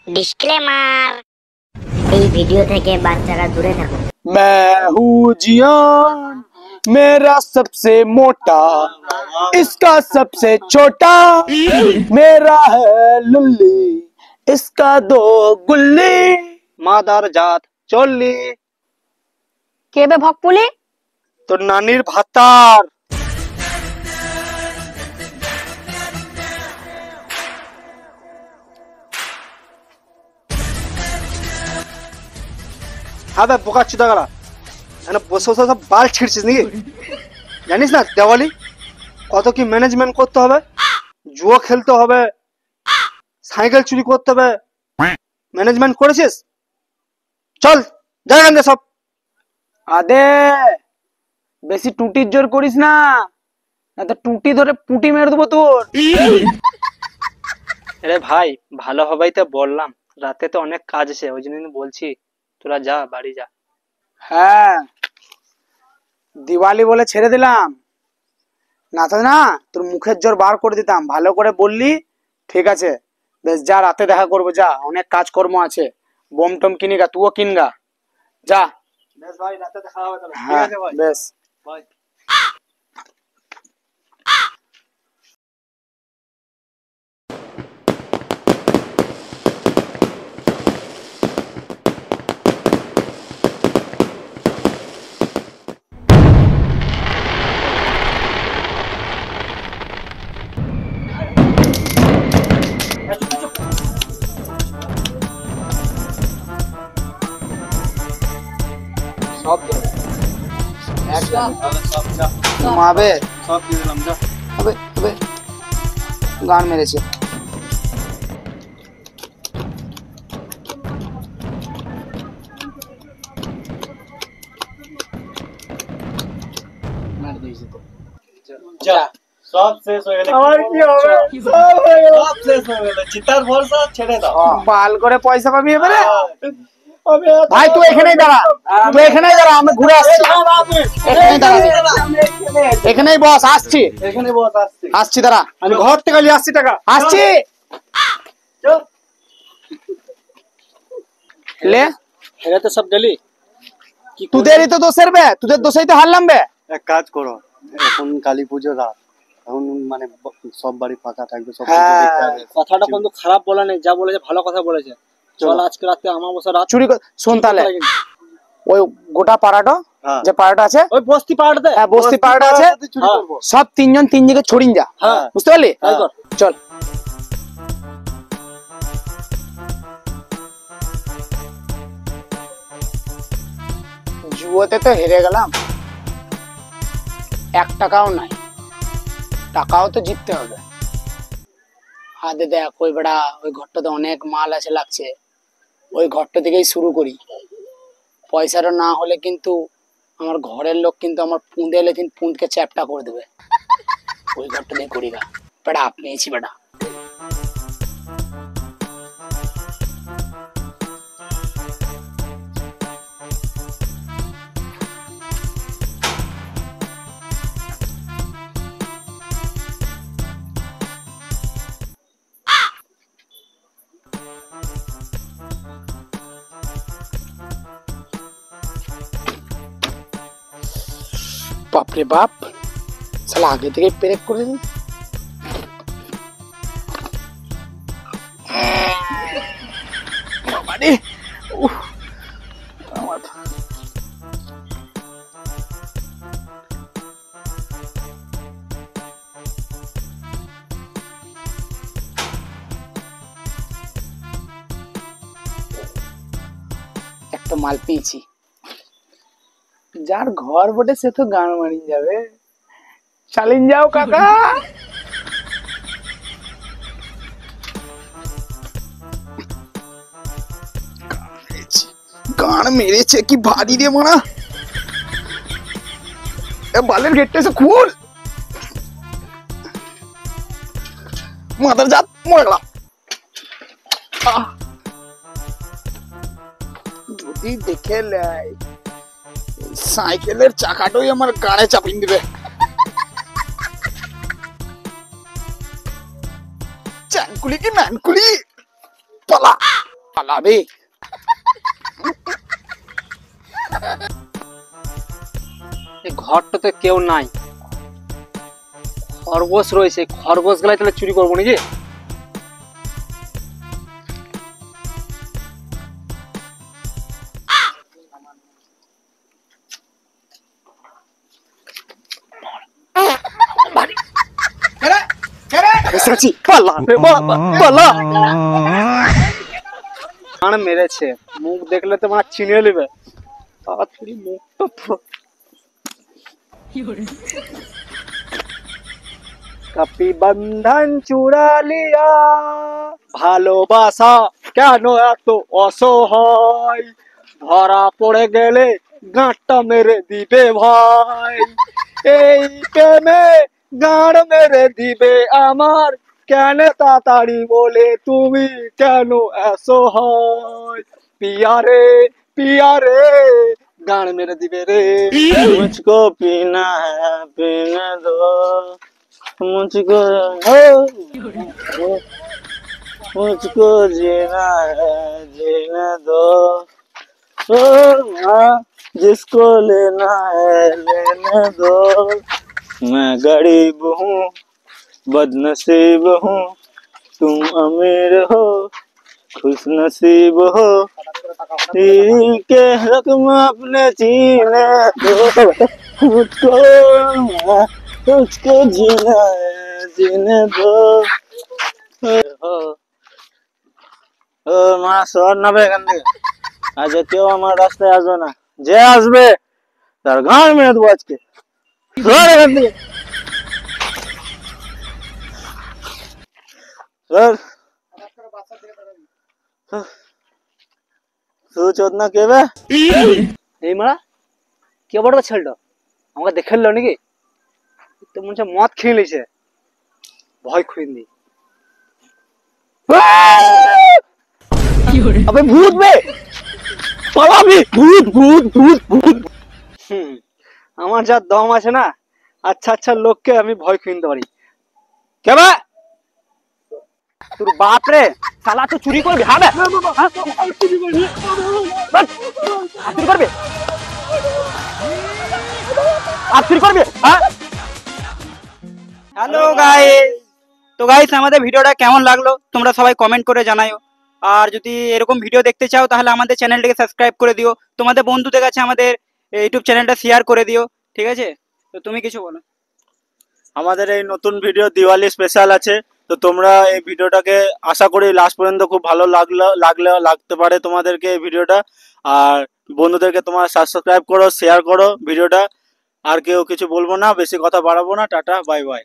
Disclaimer, এই video থেকে বাচ্চারা দূরে থাকুন। मैं हूँ जियान, मेरा सबसे मोटा, इसका सबसे छोटा, मेरा है लुल्ली, इसका दो गुल्ली, मादार जात चोल्ली। কে বে ভকপুলি? तो नानीर भातार। हाँ भाई बोका चुदा करा এখানে বসে বসে সব বাল ছিড়ছিস নাকি? জানিস না দেওয়ালি কত কি ম্যানেজমেন্ট করতে হবে, জুয়া খেলতে হবে, সাইকেল চুরি করতে হবে, ম্যানেজমেন্ট করেছিস? চল যাই এখান থেকে সব। আদে বেশি টুটির জোর করিস না, না তো টুটি ধরে পুটি মেরে দেবো তোর। আরে ভাই ভালো হবেই তো বললাম, রাতে তো অনেক কাজ আছে ওই জন্য বলছি তোরা যা বাড়ি যা। হ্যাঁ দিওয়ালি বলে ছেড়ে দিলাম, না তো না তোর মুখের জোর বার করে দিতাম। ভালো করে বললি ঠিক আছে, বেশ যা রাতে দেখা করবো, যা অনেক কাজকর্ম আছে, বোম টম কিনিগা, তুইও কিনগা, যা। বেশ ভাই রাতে দেখা হবে তাহলে। ঠিক আছে ভাই, বেশ ভাই। ঘুমাবে সব দিয়ে দিলাম, যা। হবে হবে গান মেরেছে। যা সব শেষ হয়ে গেল, আর কি হবে? সব হয়ে গেল, সব শেষ হয়ে গেল, চিতার ভরসা ছেড়ে দাও। বাল করে পয়সা পাবি এবারে। ভাই তুই এখানেই দাঁড়া, তুই এখানেই দাঁড়া, আমি ঘুরে আসছি। এখানেই দাঁড়া, এখানেই বস, আসছি। এখানে বস, আসছি, আসছি, দাঁড়া, আমি ঘর থেকে নিয়ে আসছি টাকা, আসছি। লে হেরে তো সব গেলি, তোদেরই তো দোষের বে, তোদের দোষেই তো হারলাম বে। এক কাজ করো, এখন কালী পুজো রাত, এখন মানে সব বাড়ি ফাঁকা থাকবে, সব কথাটা কিন্তু খারাপ বলা নেই, যা বলেছে ভালো কথা বলেছে। চল আজকে রাতে আমাবস্যা রাত চুরি শোন তাহলে, ওই গোটা পাড়াটা যে পাড়াটা আছে, ওই বস্তি পাড়াতে, হ্যাঁ বস্তি পাড়াটা আছে, সব তিনজন তিন দিকে ছড়িন যা, বুঝতে পারলি? চল জুয়োতে তো হেরে গেলাম, 1 টাকাও নাই, টাকাও তো জিততে হবে। হাতে দেখ ওই বেড়া, ওই ঘরটাতে অনেক মাল আছে লাগছে, ওই ঘরটা থেকেই শুরু করি। পয়সাটা না হলে কিন্তু আমার ঘরের লোক কিন্তু আমার পুঁদে এলে কিন্তু পুঁদকে চ্যাপটা করে দেবে। ওই ঘরটা দিয়ে করি গা বেটা, আপনি এসি বেটা। বাপরে বাপ, শালা আগে থেকে পেরেক করে দিন। একটা মাল পেয়েছি, যার ঘর বটে সে তো গান মারিন যাবে। চালিন যাও কাকা। গান মেরেছে কি ভারী রে মারা, বালের গেটটা এসে খুল, মাথার জাত মরে গেলাম। যদি দেখে লাই সাইকেলের চাকাটাই আমার গাড়ে চাপিয়ে দিবে। চ্যানকুলি কি ম্যানকুলি পালা। পালাবি। এই ঘরটাতে কেউ নাই, খরগোশ রয়েছে, খরগোশ গুলাই তাহলে চুরি করবো নাকি? এসেছি, পালা রে বাবা, পালা। কান মেরেছে, মুখ দেখলে তো মানে চিনে নেবে। তাড়াতাড়ি মুখটা কাপি বন্ধন চূড়া লিয়া, ভালোবাসা কেন এত অসহায়, ধরা পড়ে গেলে গাঁটটা মেরে দিবে ভাই, এই প্রেমে গাঁড় মেরে দিবে আমার, কেন তাড়াতাড়ি বলে তুমি কেন অসহায়, পিয়ারে পিয়ারে গাঁড় মেরে দিবে রে। মুঝকো পিনা है पीने दो, मुझको मुझको जीना है जीने दो, ओ हाँ, जिसको लेना है लेने दो, मैं गरीब हूँ बदनसीब हूँ, तुम अमीर हो खुश नसीब हो, के रकम अपने जीने दो, मुझको मुझको जीना है जीने दो। ও মা সর নাবে এখান থেকে, আজ কেউ আমার রাস্তায় আসবে না, যে আসবে তার গান মেরে দেবো আজকে, সর এখান থেকে, সর। তুই চোদনা কে বে? এই মারা কে বড় ছেলেটা আমাকে দেখে নিল নাকি? তো মনে হচ্ছে মদ খেয়ে নিয়েছে, ভয় খুঁয়ে নি। अबे भूत बे, পালাবি, ভূত ভূত ভূত ভূত। আমার যা দম আছে না, আচ্ছা আচ্ছা লোককে আমি ভয় খুঁয়ে নিতে পারি। কে বা তোর বাপ রে, শালা তুই চুরি করবি? হ্যাঁ বে, চুরি করবি, চুরি করবি, আর চুরি করবি? হ্যাঁ। হ্যালো গাইস, তো গাইস আমাদের ভিডিওটা কেমন লাগলো তোমরা সবাই কমেন্ট করে জানাও। আর যদি এরকম ভিডিও দেখতে চাও তাহলে আমাদের চ্যানেলটাকে সাবস্ক্রাইব করে দিও, তোমাদের বন্ধুদের কাছে আমাদের ইউটিউব চ্যানেলটা শেয়ার করে দিও, ঠিক আছে? তো তুমি কিছু বলো। আমাদের এই নতুন ভিডিও দিওয়ালি স্পেশাল আছে, তো তোমরা এই ভিডিওটাকে আশা করি লাস্ট পর্যন্ত খুব ভালো লাগতে পারে তোমাদেরকে এই ভিডিওটা। আর বন্ধুদেরকে তোমার সাবস্ক্রাইব করো, শেয়ার করো ভিডিওটা। আর কেউ কিছু বলবো না, বেশি কথা বাড়াবো না, টাটা বাই বাই।